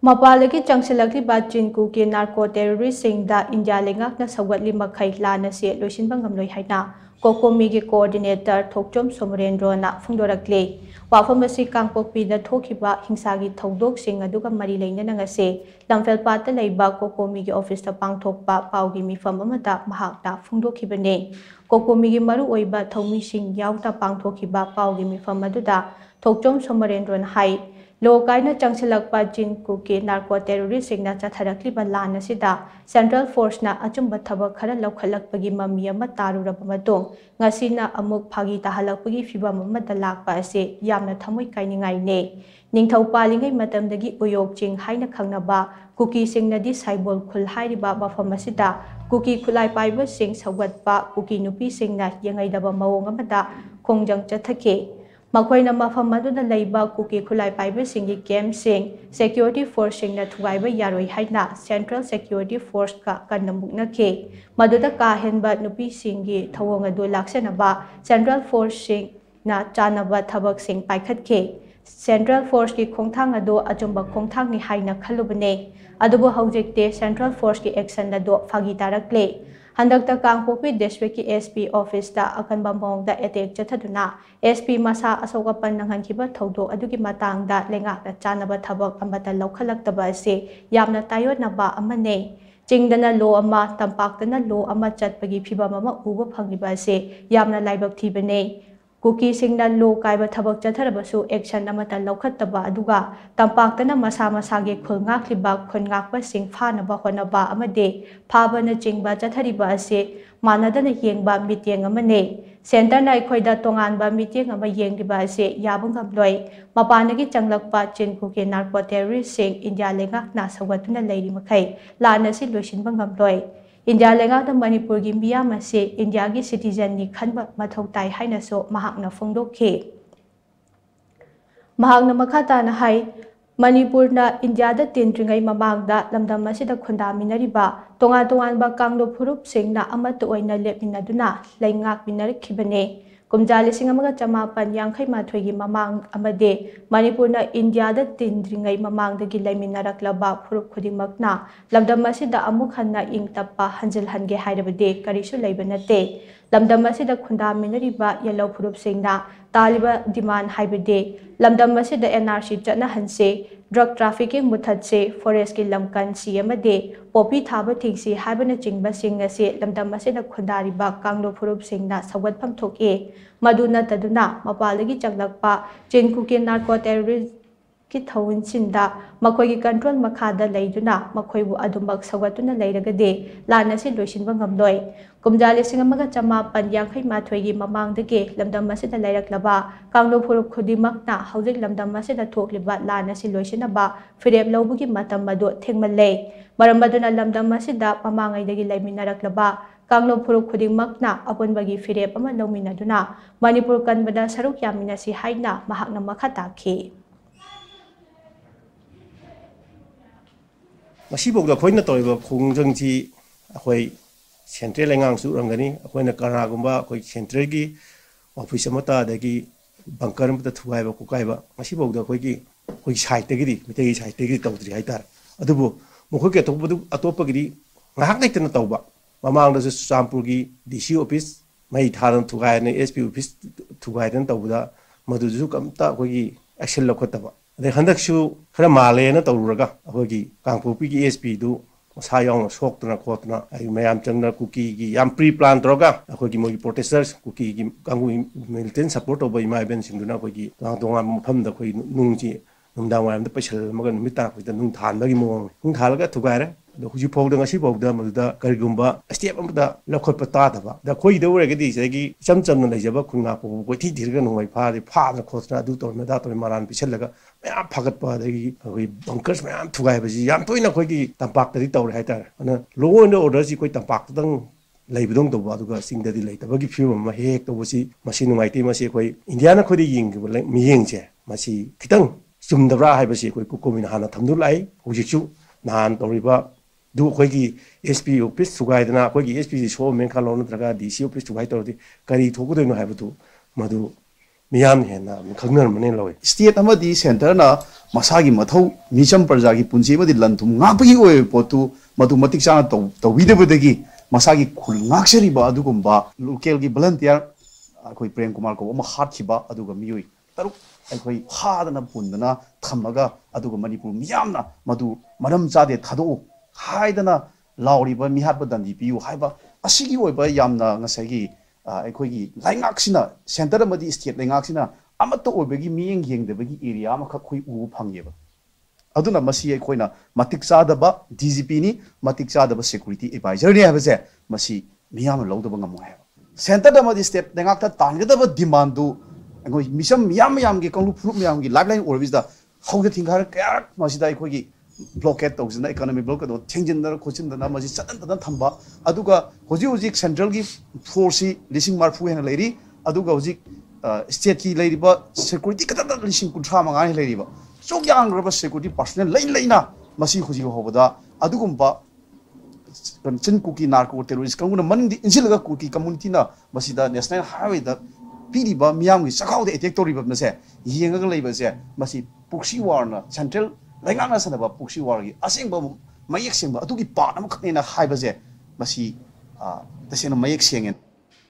ꯃꯄꯥꯟꯗꯒꯤ ꯆꯪꯁꯤꯜꯂꯛꯂꯤꯕ ꯆꯤꯟꯀꯨꯀꯤ narco ꯇꯦꯔꯣꯔꯤꯁꯁꯤꯡꯗ India ꯂꯩꯉꯥꯛꯅ ꯁꯧꯒꯠꯂꯤ ꯃꯈꯩ ꯂꯥꯟ ꯑꯁꯤ ꯂꯣꯏꯁꯤꯟꯕ ꯉꯝꯂꯣꯏ ꯍꯥꯏꯅ ꯀꯣꯀꯣꯃꯤꯒꯤ ꯀꯣꯑꯣꯔꯗꯤꯅꯦꯇꯔ ꯊꯣꯛꯆꯣꯝ ꯁꯣꯃꯔꯦꯟꯗ꯭ꯔꯣꯅ ꯐꯣꯡꯗꯣꯔꯛꯂꯤ꯫ ꯋꯥꯐꯝ ꯑꯁꯤ ꯀꯥꯡꯄꯣꯛꯄꯤꯗ ꯊꯣꯛꯈꯤꯕ ꯍꯤꯡꯁꯥꯒꯤ ꯊꯧꯗꯣꯛꯁꯤꯡ ꯑꯗꯨꯒ ꯃꯔꯤ ꯂꯩꯅꯅ ꯉꯁꯤ ꯂꯝꯐꯦꯜꯄꯥꯠꯇ ꯂꯩꯕ ꯀꯣꯀꯣꯃꯤꯒꯤ ꯑꯣꯐꯤꯁꯇ ꯄꯥꯡꯊꯣꯛꯄ ꯄꯥꯎꯒꯤ ꯃꯤꯐꯝ ꯑꯃꯗ ꯃꯍꯥꯛꯅ ꯐꯣꯡꯗꯣꯛꯈꯤꯕꯅꯤ꯫ ꯀꯣꯀꯣꯃꯤꯒꯤ ꯃꯔꯨꯑꯣꯏꯕ ꯊꯧꯃꯤꯁꯤꯡ ꯌꯥꯎꯅ ꯄꯥꯡꯊꯣꯛꯈꯤꯕ ꯄꯥꯎꯒꯤ ꯃꯤꯐꯝ ꯑꯗꯨꯗ ꯊꯣꯛꯆꯣꯝ ꯁꯣꯃꯔꯦꯟꯗ꯭ꯔꯣꯅ ꯍꯥꯏ ꯂꯣ ꯀꯥꯏꯅ ꯆꯪꯁꯤꯜꯂꯛꯄ ꯆꯤꯟꯀꯨꯀꯤ ꯅꯥꯔꯀꯣ ꯇꯦꯔꯣꯔꯤꯁꯁꯤꯡꯅ ꯆꯠꯊꯔꯛꯂꯤꯕ ꯂꯥꯟ ꯑꯁꯤꯗ ꯁꯦꯟꯇ꯭ꯔꯦꯜ ꯐꯣꯔꯁꯅ ꯑꯆꯨꯝꯕ ꯊꯕꯛ ꯈꯔ ꯂꯧꯈꯠꯂꯛꯄꯒꯤ ꯃꯃꯤ ꯑꯃ ꯇꯥꯔꯨꯔꯕ ꯃꯇꯨꯡ ꯉꯁꯤꯅ ꯑꯃꯨꯛ ꯐꯥꯒꯤ ꯇꯥꯍꯜꯂꯛꯄꯒꯤ ꯐꯤꯚꯝ ꯑꯃꯗ ꯂꯥꯛꯄ ꯑꯁꯤ ꯌꯥꯝꯅ ꯊꯃꯣꯏ ꯀꯥꯏꯅꯤꯡꯉꯥꯏꯅꯤ꯫ ꯅꯤꯡꯊꯧ ꯄꯥꯜꯂꯤꯉꯩ ꯃꯇꯝꯗꯒꯤ ꯎꯌꯣꯛ ꯆꯤꯡ ꯍꯥꯏꯅ ꯈꯪꯅꯕ ꯀꯨꯀꯤꯁꯤꯡꯅꯗꯤ ꯁꯥꯏꯕꯣꯜ ꯈꯨꯜ ꯍꯥꯏꯔꯤꯕ ꯃꯐꯝ ꯑꯁꯤꯗ ꯀꯨꯀꯤ ꯈꯨꯠꯂꯥꯏ ꯄꯥꯏꯕꯁꯤꯡ ꯁꯧꯒꯠꯄ ꯀꯨꯀꯤ ꯅꯨꯄꯤꯁꯤꯡꯅ ꯌꯦꯡꯉꯩꯗꯕ ꯃꯑꯣꯡ ꯑꯃꯗ ꯈꯣꯡꯖꯪ ꯆꯠꯊꯈꯤ꯫ ꯃꯈꯣꯏꯅ ꯃꯐꯝ ꯑꯗꯨꯗ ꯂꯩꯕ ꯀꯨꯀꯤ ꯈꯨꯠꯂꯥꯏ ꯄꯥꯏꯕꯁꯤꯡꯒꯤ ꯀꯦꯝꯞꯁꯤꯡ ꯁꯦꯀ꯭ꯌꯨꯔꯤꯇꯤ ꯐꯣꯔꯁꯁꯤꯡꯅ ꯊꯨꯒꯥꯏꯕ ꯌꯥꯔꯣꯏ ꯍꯥꯏꯅ ꯁꯦꯟꯇ꯭ꯔꯦꯜ ꯁꯦꯀ꯭ꯌꯨꯔꯤꯇꯤ ꯐꯣꯔꯁꯀ ꯀꯟꯅ ꯃꯨꯛꯅꯈꯤ꯫ ꯃꯗꯨꯗ ꯀꯥ ꯍꯦꯟꯕ ꯅꯨꯄꯤꯁꯤꯡꯒꯤ ꯊꯧꯑꯣꯡ ꯑꯗꯨ ꯂꯥꯛꯁꯤꯟꯅꯕ ꯁꯦꯟꯇ꯭ꯔꯦल ꯐꯣꯔꯁꯁꯤꯡꯅ ꯆꯥꯅꯕ ꯊꯕꯛꯁꯤꯡ ꯄꯥꯏꯈꯠꯈꯤ꯫ ꯁꯦꯟꯇ꯭ꯔꯦल ꯐꯣꯔꯁꯀꯤ ꯈꯣꯡꯊꯥꯡ ꯑꯗꯨ ꯑꯆꯨꯝꯕ ꯈꯣꯡꯊꯥꯡꯅꯤ ꯍꯥꯏꯅ ꯈꯜꯂꯨꯕꯅꯤ꯫ ꯑꯗꯨꯕꯨ ꯍꯧꯖꯤꯛꯇꯤ ꯁꯦꯟꯇ꯭ꯔꯦल ꯐꯣꯔꯁꯀꯤ ꯑꯦꯛꯁꯟ ꯑꯗꯨ ꯐꯥꯒꯤ ꯇꯥꯔꯛꯂꯤ꯫ ꯍꯟꯗꯛꯇ ꯀꯥꯡꯄꯣꯛꯄꯤ ꯗꯤꯁꯇ꯭ꯔꯤꯛꯀꯤ SP ꯑꯣꯐꯤꯁꯇ ꯑꯀꯟꯕ ꯃꯑꯣꯡꯗ ꯑꯦꯇꯦꯛ ꯆꯠꯊꯗꯨꯅ SP ꯃꯁꯥ ꯑꯁꯣꯛ ꯑꯄꯟ ꯅꯪꯍꯟꯈꯤꯕ ꯊꯧꯗꯣꯛ ꯑꯗꯨꯒꯤ ꯃꯇꯥꯡꯗ ꯂꯩꯉꯥꯛꯅ ꯆꯥꯅꯕ ꯊꯕꯛ ꯑꯃꯠꯇ ꯂꯧꯈꯠꯂꯛꯇꯕ ꯑꯁꯤ ꯌꯥꯝꯅ ꯇꯥꯏꯑꯣꯟꯅꯕ ꯑꯃꯅꯤ꯫ ꯆꯤꯡꯗꯅ ꯂꯣ ꯑꯃ ꯇꯝꯄꯥꯛꯇꯅ ꯂꯣ ꯑꯃ ꯆꯠꯄꯒꯤ ꯐꯤꯚꯝ ꯑꯃ ꯎꯕ ꯐꯪꯂꯤꯕ ꯑꯁꯤ ꯌꯥꯝꯅ ꯂꯥꯏꯕꯛ ꯊꯤꯕꯅꯤ꯫ ꯀꯨꯀꯤꯁꯤꯡꯅ ꯂꯣ ꯀꯥꯏꯕ ꯊꯕꯛ ꯆꯠꯊꯔꯕꯁꯨ ꯑꯦꯛꯁꯟ ꯑꯃꯠꯇ ꯂꯧꯈꯠꯇꯕ ꯑꯗꯨꯒ ꯇꯝꯄꯥꯛꯇꯅ ꯃꯁꯥ ꯃꯁꯥꯒꯤ ꯈꯨꯜ ꯉꯥꯛꯂꯤꯕ ꯈꯨꯟ ꯉꯥꯛꯄꯁꯤꯡ ꯐꯥꯅꯕ ꯍꯣꯠꯅꯕ ꯑꯃꯗꯤ ꯐꯥꯕꯅꯆꯤꯡꯕ ꯆꯠꯊꯔꯤꯕ ꯑꯁꯤ ꯃꯥꯟꯅꯗꯅ ꯌꯦꯡꯕ ꯃꯤꯠꯌꯦꯡ ꯑꯃꯅꯤ꯫ ꯁꯦꯟꯇꯔꯅ ꯑꯩꯈꯣꯏꯗ ꯇꯣꯉꯥꯟꯕ ꯃꯤꯠꯌꯦꯡ ꯑꯃ ꯌꯦꯡꯂꯤꯕ ꯑꯁꯤ ꯌꯥꯕ ꯉꯝꯂꯣꯏ꯫ ꯃꯄꯥꯟꯗꯒꯤ ꯆꯪꯂꯛꯄ ꯆꯤꯟꯀꯨꯀꯤ ꯅꯥꯔꯀꯣ ꯇꯦꯔꯣꯔꯤꯁꯁꯤꯡ ꯏꯟꯗꯤꯌꯥ ꯂꯩꯉꯥꯛꯅ ꯁꯧꯒꯠꯇꯨꯅ ꯂꯩꯔꯤ ꯃꯈꯩ ꯂꯥꯟ ꯑꯁꯤ ꯂꯣꯏꯁꯤꯟꯕ ꯉꯝꯂꯣꯏ꯫ ꯏꯟꯗꯤꯌꯥ ꯂꯩꯉꯥꯛꯅ ꯃꯅꯤꯄꯨꯔꯒꯤ ꯃꯤꯌꯥꯝ ꯑꯁꯤ ꯏꯟꯗꯤꯌꯥꯒꯤ ꯁꯤꯇꯤꯖꯟꯅꯤ ꯈꯟꯕ ꯃꯊꯧ ꯇꯥꯏ ꯍꯥꯏꯅꯁꯨ ꯃꯍꯥꯛꯅ ꯐꯣꯡꯗꯣꯛꯈꯤ꯫ ꯃꯍꯥꯛꯅ ꯃꯈꯥ ꯇꯥꯅ ꯍꯥꯏ ꯃꯅꯤꯄꯨꯔꯅ ꯏꯟꯗꯤꯌꯥꯗ ꯇꯤꯟꯗ꯭ꯔꯤꯉꯩ ꯃꯃꯥꯡꯗ ꯂꯝꯗꯝ ꯑꯁꯤꯗ ꯈꯨꯟꯗꯥꯃꯤꯟꯅꯔꯤꯕ ꯇꯣꯉꯥꯟ ꯇꯣꯉꯥꯟꯕ ꯀꯥꯡꯂꯨꯞ ꯐꯨꯔꯨꯞꯁꯤꯡꯅ ꯑꯃꯠꯇ ꯑꯣꯏꯅ ꯂꯦꯞꯃꯤꯟꯅꯗꯨꯅ ꯂꯩꯉꯥꯛꯃꯤꯟꯅꯔꯛꯈꯤꯕꯅꯤ꯫ ꯀꯨꯝꯖꯥ 1982ꯒꯤ ꯃꯃꯥꯡ ꯑꯃꯗꯤ ꯃꯅꯤꯄꯨꯔꯅ ꯏꯟꯗꯤꯌꯥꯗ ꯇꯤꯟꯗ꯭ꯔꯤꯉꯩ ꯃꯃꯥꯡꯗꯒꯤ ꯂꯩꯃꯤꯟꯅꯔꯛꯂꯕ ꯐꯨꯔꯨꯞ ꯈꯨꯗꯤꯡꯃꯛꯅ ꯂꯝꯗꯝ ꯑꯁꯤꯗ ꯑꯃꯨꯛ ꯍꯟꯅ ꯏꯪ ꯇꯞꯄ ꯍꯟꯖꯤꯜꯍꯟꯒꯦ ꯍꯥꯏꯔꯕꯗꯤ ꯀꯔꯤꯁꯨ ꯂꯩꯕ ꯅꯠꯇꯦ꯫ ꯂꯝꯗꯝ ꯑꯁꯤꯗ ꯈꯨꯟꯗꯥꯃꯤꯟꯅꯔꯤꯕ ꯌꯦꯜꯂꯧ ꯐꯨꯔꯨꯞꯁꯤꯡꯅ ꯇꯥꯜꯂꯤꯕ ꯗꯤꯃꯥꯟ ꯍꯥꯏꯕꯗꯤ ꯂꯝꯗꯝ ꯑꯁꯤꯗ NRC ꯆꯠꯅꯍꯟꯁꯤ, ꯗ꯭ꯔꯒ ꯇ꯭ꯔꯥꯐꯤꯀꯤꯡ ꯃꯨꯠꯊꯠꯁꯤ, ꯐꯣꯔꯦꯁꯀꯤ ꯂꯝ ꯀꯟꯁꯤ ꯑꯃꯗꯤ ꯄꯣꯄꯤ ꯊꯥꯕ ꯊꯤꯡꯁꯤ ꯍꯥꯏꯕꯅꯆꯤꯡꯕꯁꯤꯡ ꯑꯁꯤ ꯂꯝꯗꯝ ꯑꯁꯤꯗ ꯈꯨꯟꯗꯥꯔꯤꯕ ꯀꯥꯡꯂꯨꯞ ꯐꯨꯔꯨꯞꯁꯤꯡꯅ ꯁꯧꯒꯠꯐꯝ ꯊꯣꯛꯏ꯫ ꯃꯗꯨ ꯅꯠꯇꯗꯨꯅ ꯃꯄꯥꯟꯗꯒꯤ ꯆꯪꯂꯛꯄ ꯆꯤꯟꯀꯨꯀꯤ ꯅꯥꯔꯀꯣ ꯇꯦꯔꯣꯔꯤꯁꯀꯤ ꯊꯧꯁꯤꯟꯗ ꯃꯈꯣꯏꯒꯤ ꯀꯟꯇ꯭ꯔꯣꯜ ꯃꯈꯥꯗ ꯂꯩꯗꯨꯅ ꯃꯈꯣꯏꯕꯨ ꯑꯗꯨꯃꯛ ꯁꯧꯒꯠꯇꯨꯅ ꯂꯩꯔꯒꯗꯤ ꯂꯥꯟ ꯑꯁꯤ ꯂꯣꯏꯁꯤꯟꯕ ꯉꯝꯂꯣꯏ꯫ ꯀꯨꯝꯖꯥ 1982ꯒꯤ ꯃꯃꯥꯡꯗꯒꯤ ꯂꯝꯗꯝ ꯑꯁꯤꯗ ꯂꯩꯔꯛꯂꯕ ꯀꯥꯡꯂꯨꯞ ꯐꯨꯔꯨꯞ ꯈꯨꯗꯤꯡꯃꯛꯅ ꯍꯧꯖꯤꯛ ꯂꯝꯗꯝ ꯑꯁꯤꯗ ꯊꯣꯛꯂꯤꯕ ꯂꯥꯟ ꯑꯁꯤ ꯂꯣꯏꯁꯤꯟꯅꯕ ꯐꯤꯔꯦꯞ ꯂꯧꯕꯒꯤ ꯃꯇꯝ ꯑꯗꯨ ꯊꯦꯡꯃꯜꯂꯦ꯫ ꯃꯔꯝ ꯑꯗꯨꯅ ꯂꯝꯗꯝ ꯑꯁꯤꯗ ꯃꯃꯥꯡꯉꯩꯗꯒꯤ ꯂꯩꯃꯤꯟꯅꯔꯛꯂꯕ ꯀꯥꯡꯂꯨꯞ ꯐꯨꯔꯨꯞ ꯈꯨꯗꯤꯡꯃꯛꯅ ꯑꯄꯨꯟꯕꯒꯤ ꯐꯤꯔꯦꯞ ꯑꯃ ꯂꯧꯃꯤꯟꯅꯗꯨꯅ ꯃꯅꯤꯄꯨꯔ ꯀꯟꯕꯗ ꯁꯔꯨꯛ ꯌꯥꯃꯤꯟꯅꯁꯤ ꯍꯥꯏꯅ ꯃꯍꯥꯛꯅ ꯃꯈꯥ ꯇꯥꯈꯤ꯫ ꯃꯁꯤꯐꯥꯎꯗ ꯑꯩꯈꯣꯏꯅ ꯇꯧꯔꯤꯕ ꯈꯣꯡꯖꯪꯁꯤ ꯑꯩꯈꯣꯏ ꯁꯦꯟꯇ꯭ꯔꯦꯜ ꯂꯩꯉꯥꯛꯁꯨ ꯎꯔꯝꯒꯅꯤ꯫ ꯑꯩꯈꯣꯏꯅ ꯀꯅꯥꯒꯨꯝꯕ ꯑꯩꯈꯣꯏ ꯁꯦꯟꯇ꯭ꯔꯦꯜꯒꯤ ꯑꯣꯐꯤꯁ ꯑꯃꯠꯇ ꯑꯗꯒꯤ ꯕꯪꯀꯔ ꯑꯃꯠꯇ ꯊꯨꯒꯥꯏꯕ ꯈꯣꯠꯀꯥꯏꯕ ꯃꯁꯤꯐꯥꯎꯗ ꯑꯩꯈꯣꯏꯒꯤ ꯁꯥꯏꯠꯇꯒꯤꯗꯤ ꯃꯩꯇꯩꯒꯤ ꯁꯥꯏꯠꯇꯒꯤꯗꯤ ꯇꯧꯗ꯭ꯔꯤ ꯍꯥꯏꯇꯥꯔꯦ꯫ ꯑꯗꯨꯕꯨ ꯃꯈꯣꯏꯒꯤ ꯑꯇꯣꯞꯄꯒꯤꯗꯤ ꯉꯥꯏꯍꯥꯛ ꯂꯩꯇꯅ ꯇꯧꯕ꯫ ꯃꯃꯥꯡꯗꯁꯨ ꯆꯨꯔꯆꯥꯟꯄꯨꯔꯒꯤ DC ꯑꯣꯐꯤꯁ ꯃꯩꯊꯥꯗꯅ ꯊꯨꯒꯥꯏꯗꯅ SP ꯑꯣꯐꯤꯁ ꯊꯨꯒꯥꯏꯗꯅ ꯇꯧꯕꯗ ꯃꯗꯨꯗꯁꯨ ꯀꯝꯇ ꯑꯩꯈꯣꯏꯒꯤ ꯑꯦꯛꯁꯟ ꯂꯧꯈꯠꯇꯕ꯫ ꯑꯗꯩ ꯍꯟꯗꯛꯁꯨ ꯈꯔ ꯃꯥꯜꯂꯦꯅ ꯇꯧꯔꯨꯔꯒ ꯑꯩꯈꯣꯏꯒꯤ ꯀꯥꯡꯄꯣꯛꯄꯤꯒꯤ SPꯗꯨ ꯃꯁꯥ ꯌꯥꯎꯅ ꯁꯣꯛꯇꯅ ꯈꯣꯠꯇꯅ ꯃꯌꯥꯝ ꯆꯪꯗꯅ ꯀꯨꯀꯤꯒꯤ ꯌꯥꯝ ꯄ꯭ꯔꯤ ꯄ꯭ꯂꯥꯟ ꯇꯧꯔꯒ ꯑꯩꯈꯣꯏꯒꯤ ꯃꯣꯏꯒꯤ ꯄ꯭ꯔꯣꯇꯦꯁꯇꯔꯁ ꯀꯨꯀꯤꯒꯤ ꯀꯥꯡꯕꯨ ꯃꯤꯂꯤꯇꯦꯟ ꯁꯞꯄꯣꯔꯠ ꯇꯧꯕ ꯏꯃꯥ ꯏꯕꯦꯟꯁꯤꯡꯗꯨꯅ ꯑꯩꯈꯣꯏꯒꯤ ꯇꯣꯉꯥꯟ ꯇꯣꯉꯥꯟꯕ ꯃꯐꯝꯗ ꯑꯩꯈꯣꯏ ꯅꯨꯡꯁꯤ ꯅꯨꯡꯗꯥꯡ ꯋꯥꯏꯔꯝꯗ ꯄꯩꯁꯜꯂꯝꯃꯒ ꯅꯨꯃꯤꯠ ꯇꯥꯔꯛꯄꯁꯤꯗ ꯅꯨꯡ ꯊꯥꯟꯕꯒꯤ ꯃꯑꯣꯡꯅꯤ꯫ ꯅꯨꯡ ꯊꯥꯜꯂꯒ ꯊꯨꯒꯥꯏꯔꯦ꯫ ꯑꯗꯣ ꯍꯧꯖꯤꯛꯐꯥꯎꯗ ꯉꯁꯤꯐꯥꯎꯗ ꯃꯗꯨꯗ ꯀꯔꯤꯒꯨꯝꯕ ꯁ꯭ꯇꯦꯞ ꯑꯃꯗ ꯂꯧꯈꯠꯄ ꯇꯥꯗꯕ꯫ ꯑꯗ ꯑꯩꯈꯣꯏꯒꯤꯗ ꯑꯣꯏꯔꯒꯗꯤ ꯁꯤꯗꯒꯤ ꯏꯆꯝ ꯆꯝꯅ ꯂꯩꯖꯕ ꯈꯨꯟ ꯉꯥꯛꯄꯕꯨ ꯀꯣꯏꯊꯤ ꯊꯤꯔꯒ ꯅꯣꯡꯃꯩ ꯐꯥꯗꯅ ꯈꯣꯠꯇꯅ ꯑꯗꯨ ꯇꯧꯔꯝꯃꯦ ꯑꯗꯥ ꯇꯧꯔꯝꯃꯦ ꯃꯔꯥꯟ ꯄꯤꯁꯜꯂꯒ ꯃꯌꯥꯝ ꯐꯥꯒꯠꯄ ꯑꯗꯒꯤ ꯑꯩꯈꯣꯏ ꯕꯪꯀꯔꯁ ꯃꯌꯥꯝ ꯊꯨꯒꯥꯏꯕꯁꯤ ꯌꯥꯝ ꯇꯣꯏꯅ ꯑꯩꯈꯣꯏꯒꯤ ꯇꯝꯄꯥꯛꯇꯗꯤ ꯇꯧꯔꯦ ꯍꯥꯏꯇꯥꯔꯦ꯫ ꯑꯗꯨꯅ ꯂꯣ ꯑꯦꯟ ꯑꯣꯔꯗꯔꯁꯤ ꯑꯩꯈꯣꯏ ꯇꯝꯄꯥꯛꯇꯗꯪ ꯂꯩꯕꯗꯧ ꯇꯧꯕ ꯑꯗꯨꯒ ꯆꯤꯡꯗꯗꯤ ꯂꯩꯇꯕꯒꯤ ꯐꯤꯕꯝ ꯑꯃ ꯍꯦꯛ ꯇꯧꯕꯁꯤ ꯃꯁꯤ ꯅꯨꯡꯉꯥꯏꯇꯦ꯫ ꯃꯁꯤ ꯑꯩꯈꯣꯏ ꯏꯟꯗꯤꯌꯥꯅ ꯑꯩꯈꯣꯏꯗ ꯌꯦꯡꯈꯤꯕ ꯃꯤꯠꯌꯦꯡꯁꯦ ꯃꯁꯤ ꯈꯤꯇꯪ ꯆꯨꯝꯗꯕ꯭ꯔꯥ ꯍꯥꯏꯕꯁꯤ ꯑꯩꯈꯣꯏ ꯀꯣꯀꯣꯃꯤꯅ ꯍꯥꯟꯅ ꯊꯝꯗꯨꯅ ꯂꯥꯛꯏ꯫ ꯍꯧꯖꯤꯛꯁꯨ ꯅꯍꯥꯟ ꯇꯧꯔꯤꯕ ꯑꯗꯨ ꯑꯩꯈꯣꯏꯒꯤ SP ꯑꯣꯐꯤꯁ ꯊꯨꯒꯥꯏꯗꯅ ꯑꯩꯈꯣꯏꯒꯤ SPꯁꯤ ꯁꯣꯛꯑꯝꯃꯦ ꯈꯜꯂꯣ ꯅꯠꯇ꯭ꯔꯒ DC ꯑꯣꯐꯤꯁ ꯊꯨꯒꯥꯏ ꯇꯧꯔꯗꯤ ꯀꯔꯤ ꯊꯣꯛꯀꯗꯣꯏꯅꯣ ꯍꯥꯏꯕꯗꯨ ꯃꯗꯨ मियाम हेना खंगनरमने लवे स्टेट अमदी सेंटर ना मसागी मथौ मिचम प्रजा की पुंसी मदी लंथुम ngapi oy potu madu matik chana tawidebadagi masagi khul ngakseriba adugumba local gi volunteer akoi prem kumar ko ma hathiba aduga miyoi taruk akoi hadana pundana thamaga aduga manipur miyamna madu maram chade thado haidana lauriba mihatba dandi piu haiba asigi oiba yamna ngasagi akoi gi laingaksina center amadi state laingaksina amato oibagi miyeng yengdebagi area ma khoi u phangeba aduna masi akoina matik chadaba DGP ni matik chadaba security advisor ni habase masi miyam lawdaba ngamo ha center da madi state dengak ta tangedaba demand du ngoi misam miyam gi konglu phru miyam gi lifeline orvis da hauga thingkhar kya masi da akogi blockade tawjina economic blockade do thengjindar khocindana masi chadan thamba aduga hoji central gi force lising marfu hena leiri aduga hoji state ki leiriba security kada lising kunthra manga ni leiriba so yang raba security personnel lain masi hoji hobada adugumba chen kuki narco terrorist kanguna mandi insilaga kuki community na masida national highway da piriba miyam gi sakhaw de attack toriba na se yenga leiba se masi puksi war na central lainga sanaba puksi war gi asengba mayek sengba adugi pa na khane na haiba se masi tasena mayek sengen